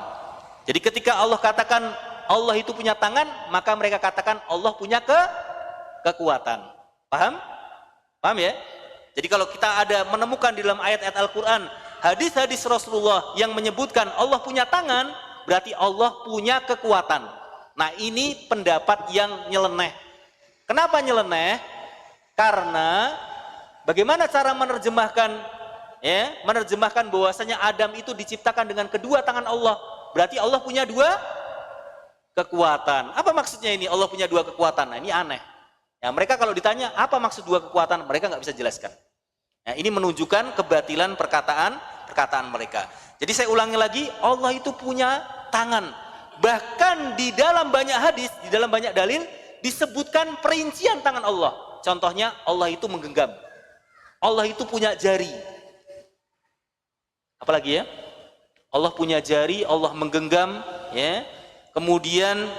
Jadi ketika Allah katakan Allah itu punya tangan, maka mereka katakan Allah punya kekuatan. Paham? Paham ya? Jadi kalau kita ada menemukan di dalam ayat-ayat Al-Quran, hadis-hadis Rasulullah yang menyebutkan Allah punya tangan, berarti Allah punya kekuatan. Nah, ini pendapat yang nyeleneh. Kenapa nyeleneh? Karena bagaimana cara menerjemahkan ya, menerjemahkan bahwasanya Adam itu diciptakan dengan kedua tangan Allah. Berarti Allah punya dua kekuatan. Apa maksudnya ini Allah punya dua kekuatan? Nah, ini aneh. Ya, mereka kalau ditanya apa maksud dua kekuatan, mereka nggak bisa jelaskan. Nah, ini menunjukkan kebatilan perkataan mereka. Jadi saya ulangi lagi, Allah itu punya tangan. Bahkan di dalam banyak hadis, di dalam banyak dalil disebutkan perincian tangan Allah. Contohnya Allah itu menggenggam. Allah itu punya jari. Apalagi ya? Allah punya jari, Allah menggenggam, ya. Kemudian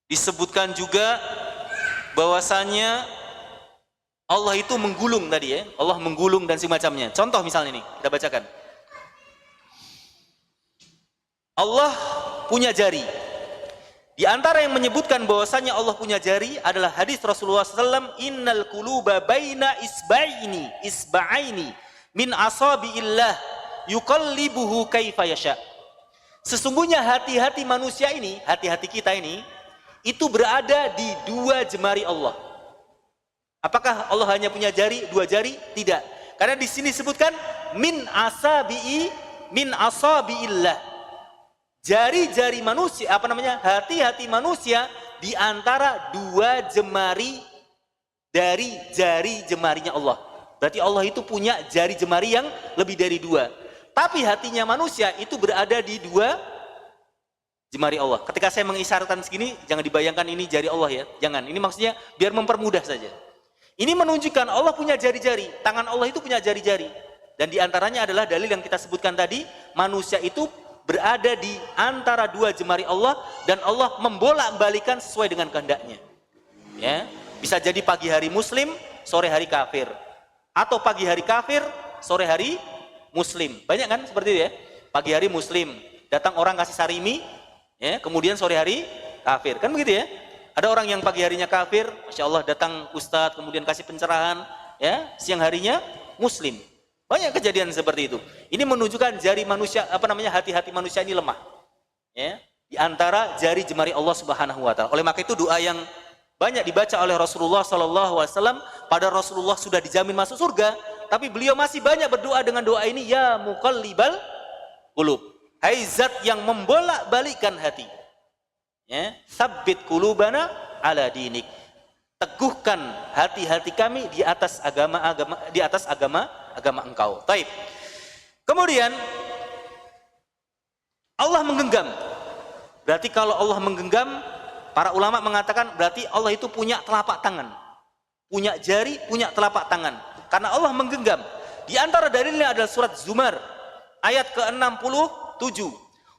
disebutkan juga bahwasannya Allah itu menggulung tadi ya. Allah menggulung dan semacamnya. Contoh misalnya nih, kita bacakan. Allah punya jari. Di antara yang menyebutkan bahwasannya Allah punya jari adalah hadis Rasulullah SAW, innal quluba baina isba'aini min asabiillah yuqallibuhu kaifa yasha. Sesungguhnya hati-hati manusia ini, hati-hati kita ini, itu berada di dua jemari Allah. Apakah Allah hanya punya jari, dua jari? Tidak. Karena di sini disebutkan min asabiillah. Jari-jari manusia, hati-hati manusia di antara dua jemari dari jari jemarinya Allah. Berarti Allah itu punya jari jemari yang lebih dari dua. Tapi hatinya manusia itu berada di dua jemari Allah. Ketika saya mengisyaratkan segini, jangan dibayangkan ini jari Allah ya. Jangan, ini maksudnya biar mempermudah saja. Ini menunjukkan Allah punya jari-jari. Tangan Allah itu punya jari-jari. Dan diantaranya adalah dalil yang kita sebutkan tadi, manusia itu berada di antara dua jemari Allah dan Allah membolak-balikan sesuai dengan kehendaknya. Ya, bisa jadi pagi hari Muslim, sore hari kafir, atau pagi hari kafir, sore hari Muslim. Banyak kan seperti itu ya. Pagi hari Muslim, datang orang kasih sarimi, ya, kemudian sore hari kafir, kan begitu ya. Ada orang yang pagi harinya kafir, masya Allah datang ustadz, kemudian kasih pencerahan, ya, siang harinya Muslim. Banyak kejadian seperti itu. Ini menunjukkan jari manusia, hati-hati manusia ini lemah. Ya, di antara jari jemari Allah Subhanahu wa taala. Oleh maka itu doa yang banyak dibaca oleh Rasulullah SAW, pada Rasulullah sudah dijamin masuk surga, tapi beliau masih banyak berdoa dengan doa ini, ya muqallibal qulub. Hai zat yang membolak-balikkan hati. Ya, sabbit qulubana ala dinik. Teguhkan hati-hati kami di atas agama Engkau. Taib. Kemudian Allah menggenggam. Berarti kalau Allah menggenggam, para ulama mengatakan berarti Allah itu punya telapak tangan. Punya jari, punya telapak tangan. Karena Allah menggenggam. Di antara dalilnya adalah surat Zumar ayat ke-67.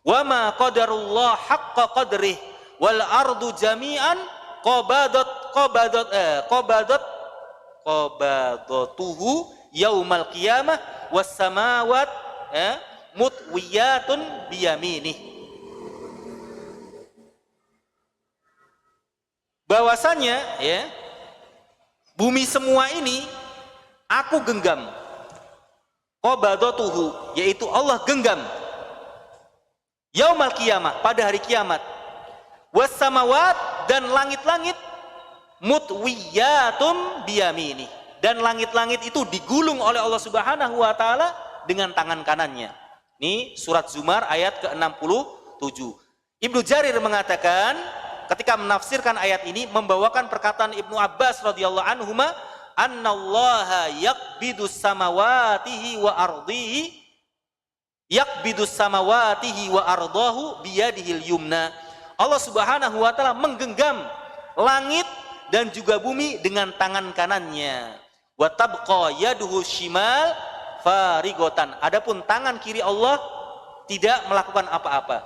Wa ma qadarullah haqqa qadrih wal ardu jami'an qabadatuhu yaumal qiyamah was samawat mutwiyatun biyaminih. Bahwasanya ya, bumi semua ini aku genggam. Qabadatuhu, yaitu Allah genggam. Yaumal qiyamah, pada hari kiamat. Was samawat, dan langit-langit mutwiyatun biyamini, dan langit-langit itu digulung oleh Allah Subhanahu wa taala dengan tangan kanannya. Ini surat Zumar ayat ke-67. Ibnu Jarir mengatakan ketika menafsirkan ayat ini, membawakan perkataan Ibnu Abbas radhiyallahu anhuma, annallaha yaqbidus samawatihi wa ardihi yaqbidus samawatihi wa ardahu biyadihil yumna. Allah Subhanahu wa taala menggenggam langit dan juga bumi dengan tangan kanannya. Wa tabqa yaduhu shimal farigotan. Adapun tangan kiri Allah tidak melakukan apa-apa.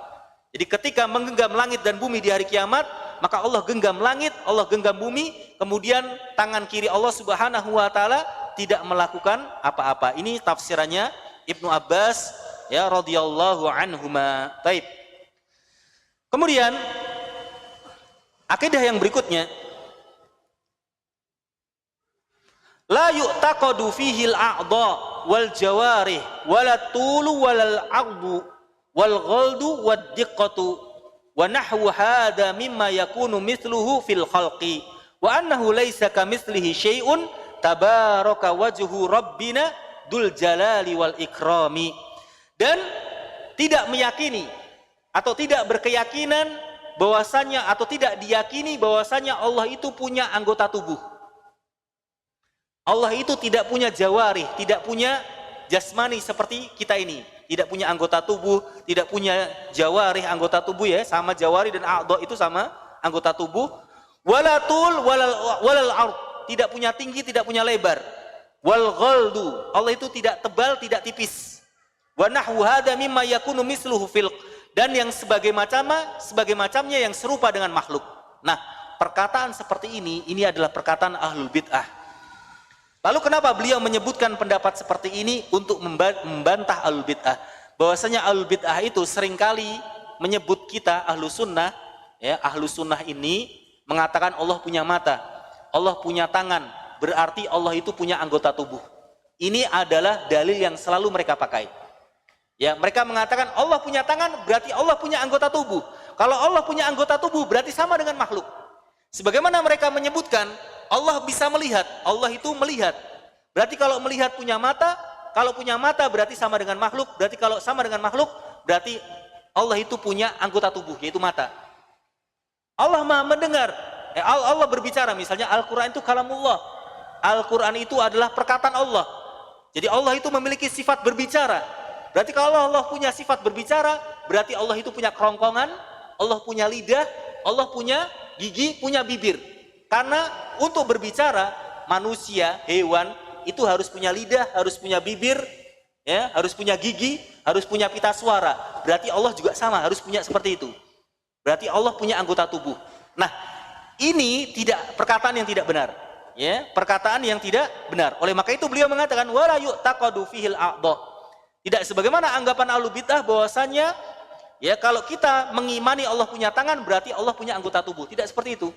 Jadi ketika menggenggam langit dan bumi di hari kiamat, maka Allah genggam langit, Allah genggam bumi, kemudian tangan kiri Allah Subhanahu wa taala tidak melakukan apa-apa. Ini tafsirannya Ibnu Abbas ya radhiyallahu anhuma. Taib. Kemudian akidah yang berikutnya, la yu'taqadu fihi al-a'dha wal jawarih wala tulu walal 'adbu wal ghaldu wad diqqatu wa nahwu hadha mimma yakunu mithluhu fil khalqi wa annahu laysa kamitslihi syai'un tabaraka wajhu rabbina dzul jalali wal ikrami. Dan tidak meyakini atau tidak berkeyakinan bahwasanya atau tidak diyakini bahwasanya Allah itu punya anggota tubuh. Allah itu tidak punya jawarih, tidak punya jasmani seperti kita ini. Tidak punya anggota tubuh, tidak punya jawarih anggota tubuh ya, sama jawarih dan a'dha itu sama anggota tubuh. Walatul walal ard, tidak punya tinggi, tidak punya lebar. Wal ghaldu, Allah itu tidak tebal, tidak tipis. Wa nahwu hadza mimma yakunu misluhu fil, dan yang sebagai macamnya yang serupa dengan makhluk. Nah, perkataan seperti ini adalah perkataan ahlul bid'ah. Lalu kenapa beliau menyebutkan pendapat seperti ini untuk membantah ahlul bid'ah? Bahwasanya ahlul bid'ah itu seringkali menyebut kita ahlu sunnah, ya, ahlu sunnah ini mengatakan Allah punya mata, Allah punya tangan, berarti Allah itu punya anggota tubuh. Ini adalah dalil yang selalu mereka pakai. Ya, mereka mengatakan Allah punya tangan, berarti Allah punya anggota tubuh. Kalau Allah punya anggota tubuh, berarti sama dengan makhluk. Sebagaimana mereka menyebutkan Allah bisa melihat, Allah itu melihat. Berarti kalau melihat punya mata, kalau punya mata berarti sama dengan makhluk, berarti kalau sama dengan makhluk, berarti Allah itu punya anggota tubuh, yaitu mata. Allah Maha mendengar, Allah berbicara, misalnya Al-Quran itu kalamullah. Al-Quran itu adalah perkataan Allah. Jadi Allah itu memiliki sifat berbicara. Berarti kalau Allah punya sifat berbicara, berarti Allah itu punya kerongkongan, Allah punya lidah, Allah punya gigi, punya bibir. Karena untuk berbicara, manusia, hewan, itu harus punya lidah, harus punya bibir, ya, harus punya gigi, harus punya pita suara. Berarti Allah juga sama, harus punya seperti itu. Berarti Allah punya anggota tubuh. Nah, ini perkataan yang tidak benar. Ya, perkataan yang tidak benar. Oleh maka itu beliau mengatakan wala yu'taqadu fihil a'dha. Tidak sebagaimana anggapan ahlul bid'ah bahwasanya ya kalau kita mengimani Allah punya tangan berarti Allah punya anggota tubuh. Tidak seperti itu.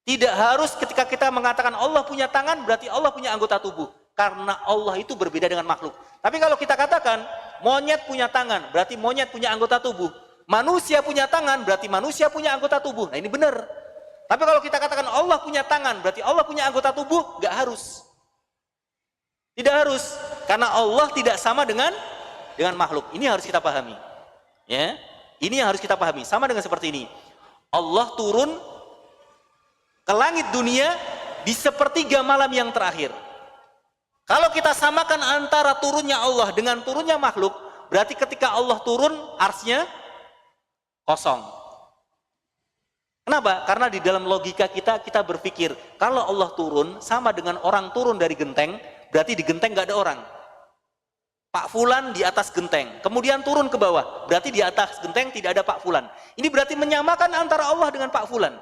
Tidak harus ketika kita mengatakan Allah punya tangan berarti Allah punya anggota tubuh. Karena Allah itu berbeda dengan makhluk. Tapi kalau kita katakan monyet punya tangan berarti monyet punya anggota tubuh. Manusia punya tangan berarti manusia punya anggota tubuh. Nah ini benar. Tapi kalau kita katakan Allah punya tangan berarti Allah punya anggota tubuh, nggak harus. Tidak harus, karena Allah tidak sama dengan makhluk. Ini harus kita pahami. Ya, ini yang harus kita pahami. Sama dengan seperti ini. Allah turun ke langit dunia di sepertiga malam yang terakhir. Kalau kita samakan antara turunnya Allah dengan turunnya makhluk, berarti ketika Allah turun, arsy-nya kosong. Kenapa? Karena di dalam logika kita berpikir, kalau Allah turun sama dengan orang turun dari genteng, berarti di genteng nggak ada orang. Pak Fulan di atas genteng, kemudian turun ke bawah, berarti di atas genteng tidak ada Pak Fulan. Ini berarti menyamakan antara Allah dengan Pak Fulan.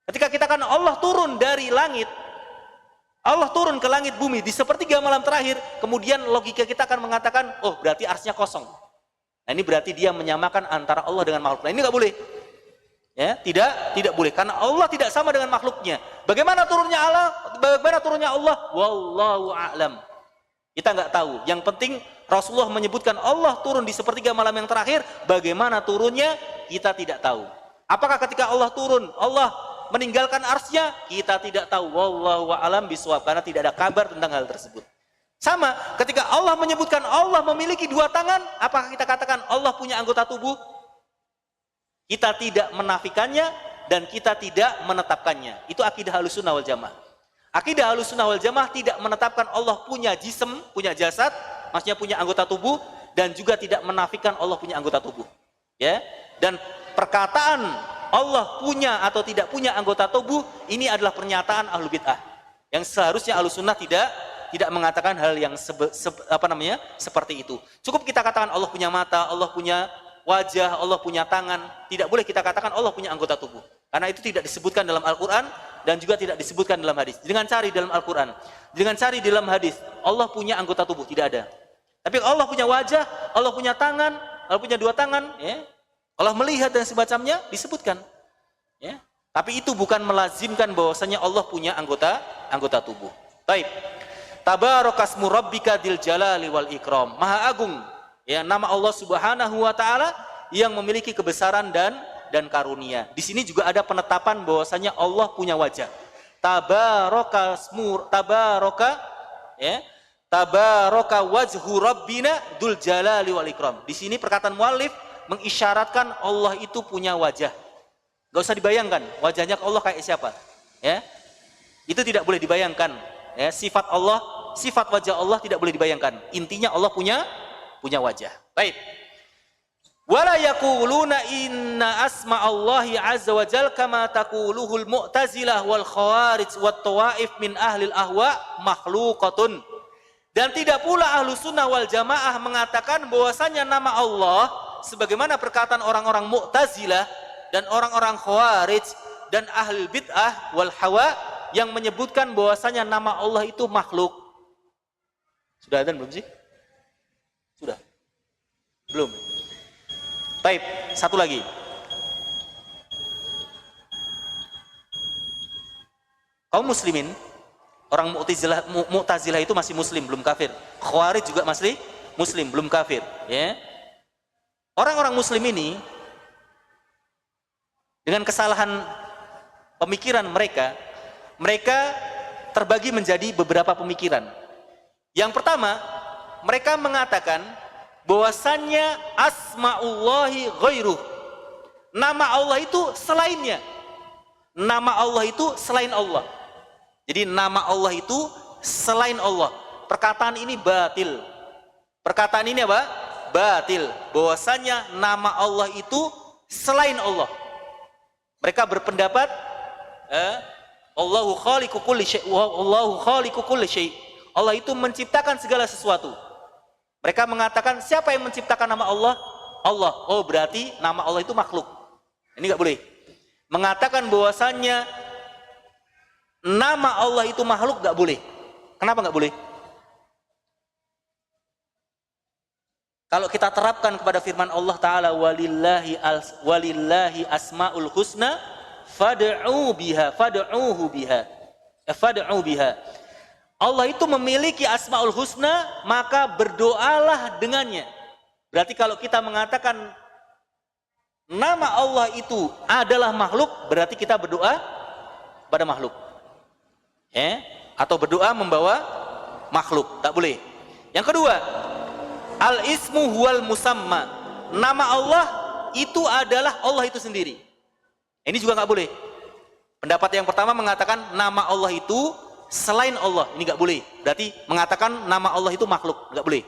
Ketika kita kan Allah turun dari langit, Allah turun ke langit bumi di sepertiga malam terakhir, kemudian logika kita akan mengatakan, oh berarti arsy-nya kosong. Nah ini berarti dia menyamakan antara Allah dengan makhluk. Nah ini nggak boleh. Ya, tidak boleh karena Allah tidak sama dengan makhluknya. Bagaimana turunnya Allah? Bagaimana turunnya Allah? Wallahu a'lam. Kita nggak tahu. Yang penting Rasulullah menyebutkan Allah turun di sepertiga malam yang terakhir. Bagaimana turunnya? Kita tidak tahu. Apakah ketika Allah turun, Allah meninggalkan arsy-nya? Kita tidak tahu. Wallahu a'lam bishawab, karena tidak ada kabar tentang hal tersebut. Sama, ketika Allah menyebutkan Allah memiliki dua tangan, apakah kita katakan Allah punya anggota tubuh? Kita tidak menafikannya dan kita tidak menetapkannya. Itu akidah Ahlussunnah wal Jamaah. Akidah Ahlussunnah wal Jamaah tidak menetapkan Allah punya jism, punya jasad, maksudnya punya anggota tubuh, dan juga tidak menafikan Allah punya anggota tubuh. Ya, dan perkataan Allah punya atau tidak punya anggota tubuh ini adalah pernyataan ahlul bid'ah. Yang seharusnya Ahlussunnah tidak mengatakan hal yang seperti itu. Cukup kita katakan Allah punya mata, Allah punya wajah, Allah punya tangan. Tidak boleh kita katakan Allah punya anggota tubuh, karena itu tidak disebutkan dalam Al-Quran dan juga tidak disebutkan dalam hadis. Jangan cari dalam Al-Quran, jangan cari dalam hadis Allah punya anggota tubuh, tidak ada. Tapi Allah punya wajah, Allah punya tangan, Allah punya dua tangan, ya, Allah melihat dan semacamnya disebutkan, ya. Tapi itu bukan melazimkan bahwasanya Allah punya anggota tubuh. Taib. Tabarakasmu rabbika dzil jalali wal ikram. Maha agung, ya, nama Allah Subhanahu wa taala yang memiliki kebesaran dan karunia. Di sini juga ada penetapan bahwasanya Allah punya wajah. Tabaraka wajhu rabbina dzul jalali wal ikram. Di sini perkataan muallif mengisyaratkan Allah itu punya wajah. Gak usah dibayangkan wajahnya Allah kayak siapa. Ya, itu tidak boleh dibayangkan. Ya, sifat Allah, sifat wajah Allah tidak boleh dibayangkan. Intinya Allah punya wajah. Baik. Wala yaquluna inna asma Allahi azza wa jal kama taquluhul mu'tazilah wal khawarij wat tawaif min ahlil ahwa makhluqatun. Dan tidak pula ahlu sunnah wal jamaah mengatakan bahwasanya nama Allah sebagaimana perkataan orang-orang mu'tazilah dan orang-orang khawarij dan ahlul bid'ah wal hawa yang menyebutkan bahwasanya nama Allah itu makhluk. Sudah ada belum sih? Sudah? Belum? Baik, satu lagi. Kaum muslimin, orang Mu'tazilah itu masih muslim, belum kafir. Khawarij juga masih muslim, belum kafir. Ya. Orang-orang muslim ini, dengan kesalahan pemikiran mereka terbagi menjadi beberapa pemikiran. Yang pertama, mereka mengatakan bahwasannya asma'ullahi ghairuh. Nama Allah itu selainnya. Nama Allah itu selain Allah. Jadi nama Allah itu selain Allah. Perkataan ini batil. Perkataan ini apa? Batil. Bahwasannya nama Allah itu selain Allah. Mereka berpendapat Allahu khaliqu kulli syai', Allahu khaliqu kulli syai'. Allah itu menciptakan segala sesuatu. Mereka mengatakan siapa yang menciptakan nama Allah? Allah. Oh, berarti nama Allah itu makhluk. Ini enggak boleh. Mengatakan bahwasannya nama Allah itu makhluk enggak boleh. Kenapa enggak boleh? Kalau kita terapkan kepada firman Allah Ta'ala walillahi asma'ul husna fad'u biha fad'uhu biha fad'u biha. Allah itu memiliki asma'ul husna, maka berdoalah dengannya. Berarti kalau kita mengatakan nama Allah itu adalah makhluk, berarti kita berdoa pada makhluk. Atau berdoa membawa makhluk, tak boleh. Yang kedua, al-ismu huwal musamma. Nama Allah itu adalah Allah itu sendiri. Ini juga nggak boleh. Pendapat yang pertama mengatakan nama Allah itu selain Allah, ini nggak boleh. Berarti mengatakan nama Allah itu makhluk, nggak boleh.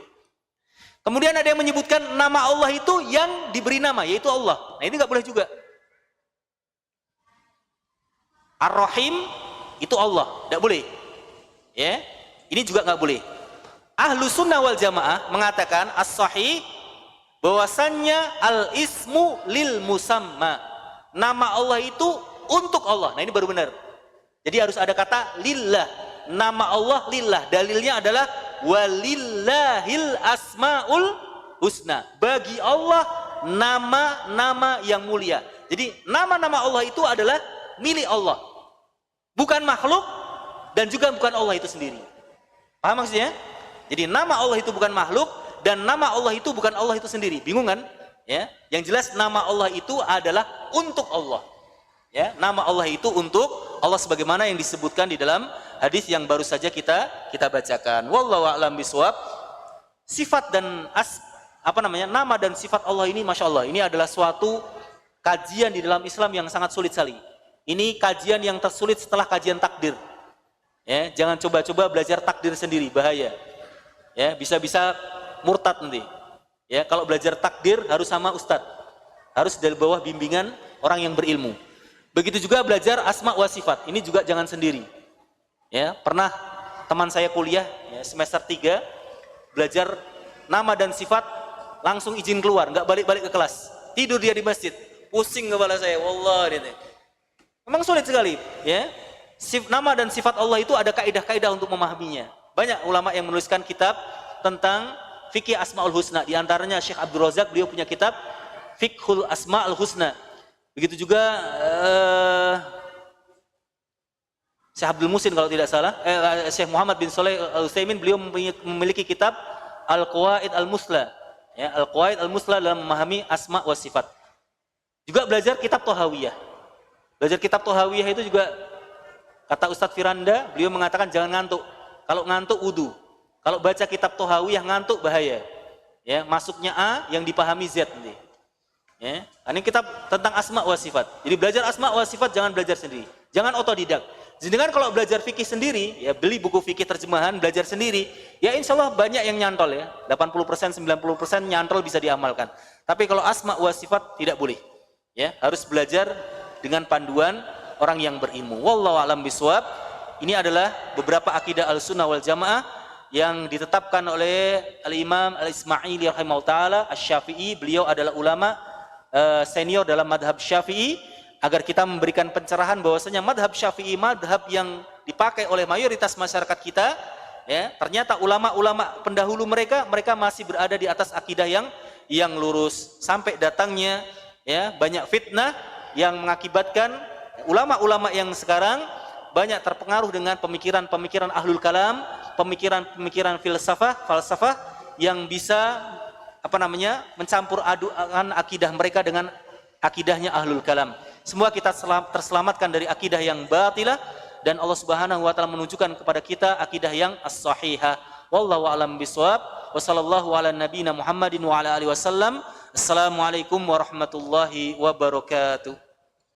Kemudian ada yang menyebutkan nama Allah itu yang diberi nama, yaitu Allah. Nah ini nggak boleh juga. Ar-Rahim itu Allah, nggak boleh. Ya, ini juga nggak boleh. Ahlu sunnah wal jamaah mengatakan as-sahih bahwasannya al-ismu lil musamma. Nama Allah itu untuk Allah. Nah ini baru benar. Jadi harus ada kata lillah. Nama Allah lillah. Dalilnya adalah walillahil asmaul husna. Bagi Allah nama-nama yang mulia. Jadi nama-nama Allah itu adalah milik Allah. Bukan makhluk dan juga bukan Allah itu sendiri. Paham maksudnya? Jadi nama Allah itu bukan makhluk dan nama Allah itu bukan Allah itu sendiri. Bingung kan? Ya. Yang jelas nama Allah itu adalah untuk Allah. Ya, nama Allah itu untuk Allah sebagaimana yang disebutkan di dalam hadis yang baru saja kita bacakan. Wallahu a'lam bishawab. Sifat dan nama dan sifat Allah ini Masya Allah, ini adalah suatu kajian di dalam Islam yang sangat sulit sekali. Ini kajian yang tersulit setelah kajian takdir. Ya, jangan coba-coba belajar takdir sendiri, bahaya. Ya, bisa-bisa murtad nanti. Ya, kalau belajar takdir harus sama ustadz. Harus dari bawah bimbingan orang yang berilmu. Begitu juga belajar asma wa sifat. Ini juga jangan sendiri. Ya, pernah teman saya kuliah ya, semester 3 belajar nama dan sifat langsung izin keluar, nggak balik-balik ke kelas. Tidur dia di masjid. Pusing kepala saya, wallah dia. Memang sulit sekali, ya. Nama dan sifat Allah itu ada kaidah-kaidah untuk memahaminya. Banyak ulama yang menuliskan kitab tentang fikih Asmaul Husna. Di antaranya Syekh Abdul Razak, beliau punya kitab Fiqhul Asmaul Husna. Begitu juga Syekh Abdul Musin kalau tidak salah, Syekh Muhammad bin Shalih Al-Utsaimin, beliau memiliki kitab Al-Qawaid Al-Musla. Ya, Al-Qawaid Al-Musla dalam memahami asma wa sifat. Juga belajar kitab Tohawiyah. Belajar kitab Tohawiyah itu juga kata Ustadz Firanda, beliau mengatakan jangan ngantuk. Kalau ngantuk wudu. Kalau baca kitab Tohawiyah ngantuk bahaya. Ya, masuknya A yang dipahami Z nanti. Ya. Ini kitab tentang asma wa sifat. Jadi belajar asma wa sifat jangan belajar sendiri. Jangan otodidak. Sedangkan kalau belajar fikih sendiri, ya beli buku fikih terjemahan, belajar sendiri, ya insya Allah banyak yang nyantol ya. 80%, 90% nyantol bisa diamalkan. Tapi kalau asma wa sifat tidak boleh. Ya, harus belajar dengan panduan orang yang berilmu. Wallahu a'lam bishawab. Ini adalah beberapa akidah Ahlussunnah wal Jamaah yang ditetapkan oleh Al-Imam Al-Ismaili rahimahullah taala Asy-Syafi'i. Beliau adalah ulama senior dalam madhab Syafi'i, agar kita memberikan pencerahan bahwasanya madhab Syafi'i madhab yang dipakai oleh mayoritas masyarakat kita. Ya, ternyata ulama-ulama pendahulu mereka masih berada di atas akidah yang lurus, sampai datangnya ya banyak fitnah yang mengakibatkan ulama-ulama yang sekarang banyak terpengaruh dengan pemikiran-pemikiran ahlul kalam, pemikiran-pemikiran falsafah yang bisa mencampur adukan akidah mereka dengan akidahnya ahlul kalam. Semua kita terselamatkan dari akidah yang batilah, dan Allah Subhanahu wa taala menunjukkan kepada kita akidah yang as-sahihah. Wallahu a'lam bishawab. Wa sallallahu ala nabiyyina Muhammadin wa ala alihi wasallam. Assalamualaikum warahmatullahi wabarakatuh.